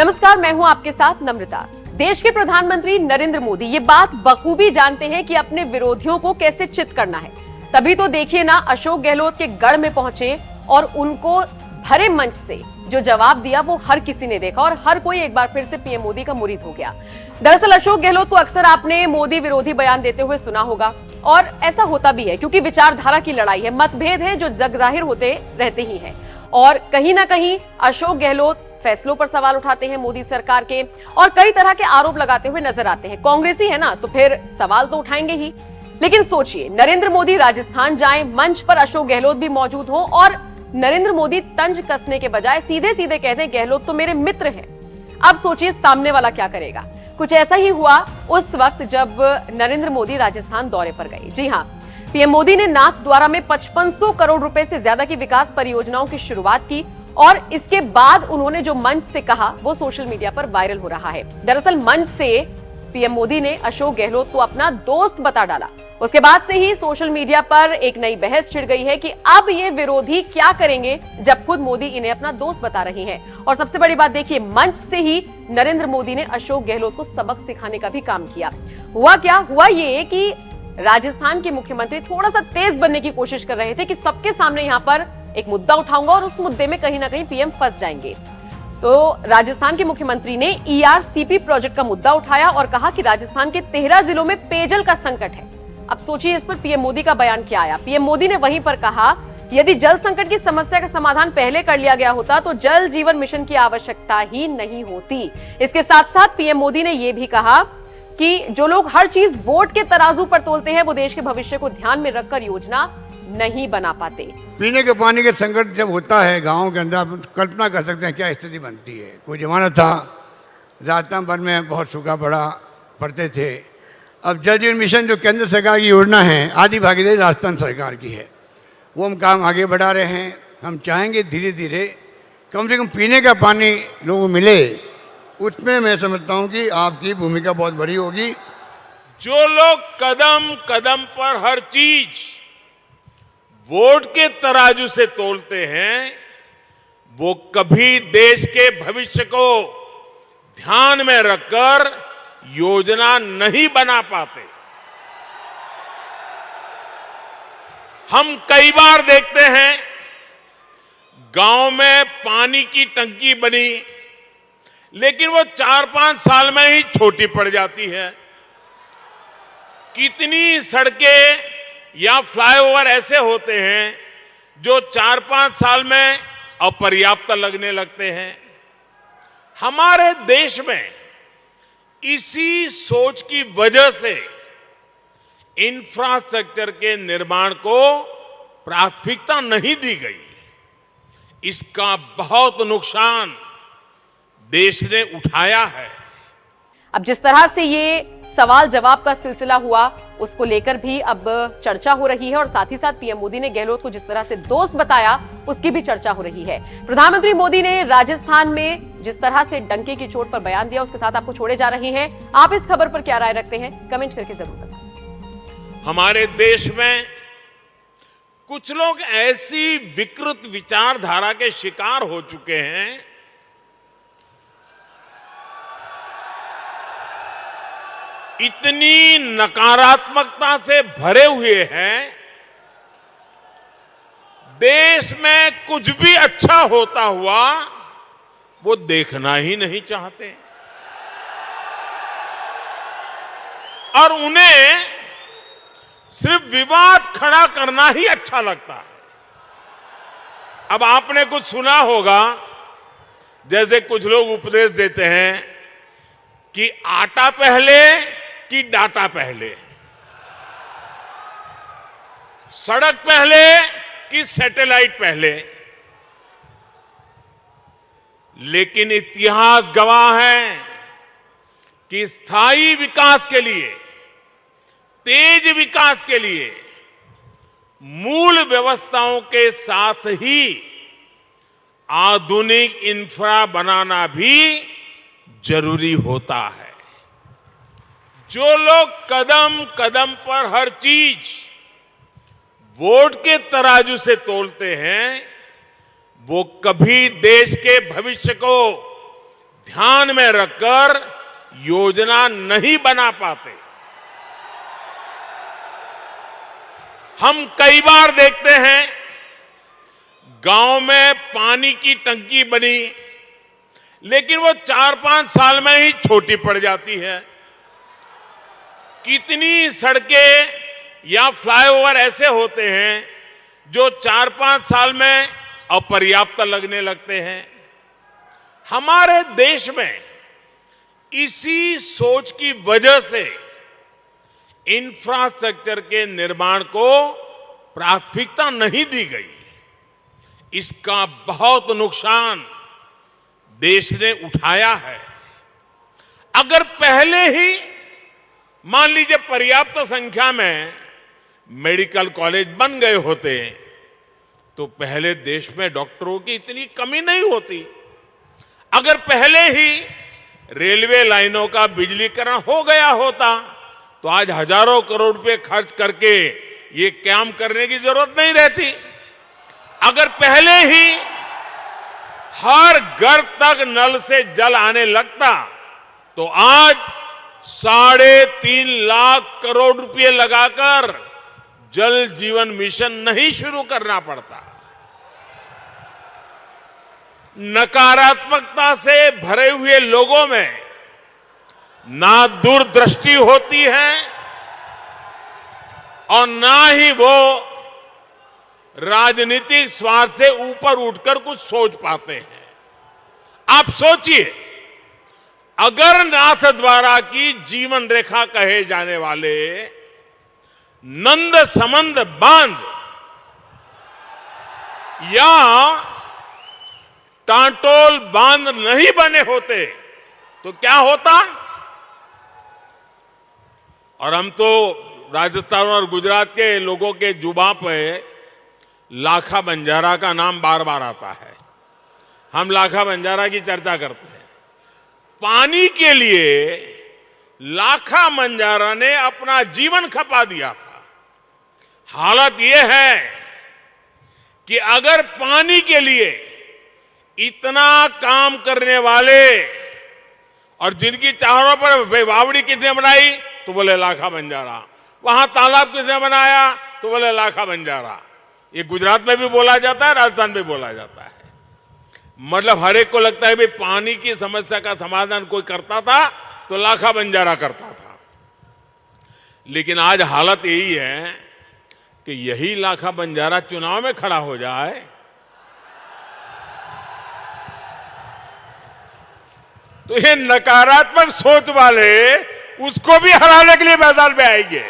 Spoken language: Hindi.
नमस्कार, मैं हूं आपके साथ नम्रता। देश के प्रधानमंत्री नरेंद्र मोदी ये बात बखूबी जानते हैं कि अपने विरोधियों को कैसे चित करना है। तभी तो देखिए ना, अशोक गहलोत के गढ़ में पहुंचे और उनको भरे मंच से जो जवाब दिया वो हर किसी ने देखा और हर कोई एक बार फिर से पीएम मोदी का मुरीद हो गया। दरअसल अशोक गहलोत को अक्सर आपने मोदी विरोधी बयान देते हुए सुना होगा और ऐसा होता भी है क्योंकि विचारधारा की लड़ाई है, मतभेद है जो जग जाहिर होते रहते ही हैं। और कहीं ना कहीं अशोक गहलोत फैसलों पर सवाल उठाते हैं मोदी सरकार के और कई तरह के आरोप लगाते हुए नजर आते हैं। कांग्रेसी है ना, तो फिर सवाल तो उठाएंगे ही। लेकिन सोचिए, नरेंद्र मोदी राजस्थान जाएं, मंच पर अशोक गहलोत भी मौजूद हो और नरेंद्र मोदी तंज कसने के बजाय सीधे सीधे कह दें गहलोत तो मेरे मित्र हैं। अब सोचिए सामने वाला क्या करेगा। कुछ ऐसा ही हुआ उस वक्त जब नरेंद्र मोदी राजस्थान दौरे पर गए। जी हाँ, पीएम मोदी ने नाथद्वारा में 5500 करोड़ रुपए से ज्यादा की विकास परियोजनाओं की शुरुआत की और इसके बाद उन्होंने जो मंच से कहा वो सोशल मीडिया पर वायरल हो रहा है। दरअसल मंच से पीएम मोदी ने अशोक गहलोत को अपना दोस्त बता डाला। उसके बाद से ही सोशल मीडिया पर एक नई बहस छिड़ गई है कि अब ये विरोधी क्या करेंगे जब खुद मोदी इन्हें अपना दोस्त बता रही हैं। और सबसे बड़ी बात देखिए, मंच से ही नरेंद्र मोदी ने अशोक गहलोत को सबक सिखाने का भी काम किया। हुआ क्या, हुआ ये कि राजस्थान के मुख्यमंत्री थोड़ा सा तेज बनने की कोशिश कर रहे थे कि सबके सामने यहां पर एक मुद्दा उठाऊंगा और उस मुद्दे में कहीं ना कहीं पीएम फंस जाएंगे। तो राजस्थान के मुख्यमंत्री ने ईआरसीपी प्रोजेक्ट का मुद्दा उठाया और कहा कि राजस्थान के 13 जिलों में पेयजल का संकट है। अब सोचिए इस पर पीएम मोदी का बयान क्या आया। पीएम मोदी ने वहीं पर कहा, यदि जल संकट की समस्या का समाधान पहले कर लिया गया होता तो जल जीवन मिशन की आवश्यकता ही नहीं होती। इसके साथ साथ पीएम मोदी ने यह भी कहा कि जो लोग हर चीज वोट के तराजू पर तोलते हैं वो देश के भविष्य को ध्यान में रखकर योजना नहीं बना पाते। पीने के पानी के संकट जब होता है गांव के अंदर, आप कल्पना कर सकते हैं क्या स्थिति बनती है। कोई जमाना था राजस्थान भर में बहुत सूखा पड़ते थे। अब जल जीवन मिशन जो केंद्र सरकार की योजना है, आधी भागीदारी राजस्थान सरकार की है, वो हम काम आगे बढ़ा रहे हैं। हम चाहेंगे धीरे धीरे कम से कम पीने का पानी लोगों को मिले। उसमें मैं समझता हूँ कि आपकी भूमिका बहुत बड़ी होगी। जो लोग कदम कदम पर हर चीज वोट के तराजू से तोलते हैं वो कभी देश के भविष्य को ध्यान में रखकर योजना नहीं बना पाते। हम कई बार देखते हैं गांव में पानी की टंकी बनी लेकिन वो 4-5 साल में ही छोटी पड़ जाती है। कितनी सड़कें या फ्लाईओवर ऐसे होते हैं जो 4-5 साल में अपर्याप्त लगने लगते हैं। हमारे देश में इसी सोच की वजह से इंफ्रास्ट्रक्चर के निर्माण को प्राथमिकता नहीं दी गई। इसका बहुत नुकसान देश ने उठाया है। अब जिस तरह से ये सवाल जवाब का सिलसिला हुआ उसको लेकर भी अब चर्चा हो रही है और साथ ही साथ पीएम मोदी ने गहलोत को जिस तरह से दोस्त बताया उसकी भी चर्चा हो रही है। प्रधानमंत्री मोदी ने राजस्थान में जिस तरह से डंके की चोट पर बयान दिया उसके साथ आपको छोड़े जा रहे हैं। आप इस खबर पर क्या राय रखते हैं, कमेंट करके जरूर बताएं। हमारे देश में कुछ लोग ऐसी विकृत विचारधारा के शिकार हो चुके हैं इतनी नकारात्मकता से भरे हुए हैं, देश में कुछ भी अच्छा होता हुआ वो देखना ही नहीं चाहते और उन्हें सिर्फ विवाद खड़ा करना ही अच्छा लगता है। अब आपने कुछ सुना होगा, जैसे कुछ लोग उपदेश देते हैं कि आटा पहले कि डाटा पहले, सड़क पहले कि सैटेलाइट पहले। लेकिन इतिहास गवाह है कि स्थायी विकास के लिए, तेज विकास के लिए मूल व्यवस्थाओं के साथ ही आधुनिक इंफ्रा बनाना भी जरूरी होता है। जो लोग कदम कदम पर हर चीज वोट के तराजू से तोलते हैं वो कभी देश के भविष्य को ध्यान में रखकर योजना नहीं बना पाते। हम कई बार देखते हैं गांव में पानी की टंकी बनी, लेकिन वो 4-5 साल में ही छोटी पड़ जाती है। कितनी सड़कें या फ्लाईओवर ऐसे होते हैं जो 4-5 साल में अपर्याप्त लगने लगते हैं। हमारे देश में इसी सोच की वजह से इंफ्रास्ट्रक्चर के निर्माण को प्राथमिकता नहीं दी गई। इसका बहुत नुकसान देश ने उठाया है। अगर पहले ही मान लीजिए पर्याप्त संख्या में मेडिकल कॉलेज बन गए होते तो पहले देश में डॉक्टरों की इतनी कमी नहीं होती। अगर पहले ही रेलवे लाइनों का बिजलीकरण हो गया होता तो आज हजारों करोड़ रुपए खर्च करके ये काम करने की जरूरत नहीं रहती। अगर पहले ही हर घर तक नल से जल आने लगता तो आज 3.5 लाख करोड़ रुपए लगाकर जल जीवन मिशन नहीं शुरू करना पड़ता। नकारात्मकता से भरे हुए लोगों में ना दूरदृष्टि होती है और ना ही वो राजनीतिक स्वार्थ से ऊपर उठकर कुछ सोच पाते हैं। आप सोचिए, अगर नाथ द्वारा की जीवन रेखा कहे जाने वाले नंद समंद बांध या टांटोल बांध नहीं बने होते तो क्या होता। और हम तो राजस्थान और गुजरात के लोगों के जुबान पे लाखा बंजारा का नाम बार बार आता है। हम लाखा बंजारा की चर्चा करते हैं। पानी के लिए लाखा बंजारा ने अपना जीवन खपा दिया था। हालत यह है कि अगर पानी के लिए इतना काम करने वाले और जिनकी चारों पर बावड़ी किसने बनाई तो बोले लाखा बंजारा, वहां तालाब किसने बनाया तो बोले लाखा बंजारा। ये गुजरात में भी बोला जाता है, राजस्थान में बोला जाता है। मतलब हर एक को लगता है भाई पानी की समस्या का समाधान कोई करता था तो लाखा बंजारा करता था। लेकिन आज हालत यही है कि यही लाखा बंजारा चुनाव में खड़ा हो जाए तो ये नकारात्मक सोच वाले उसको भी हराने के लिए मैदान में आएंगे।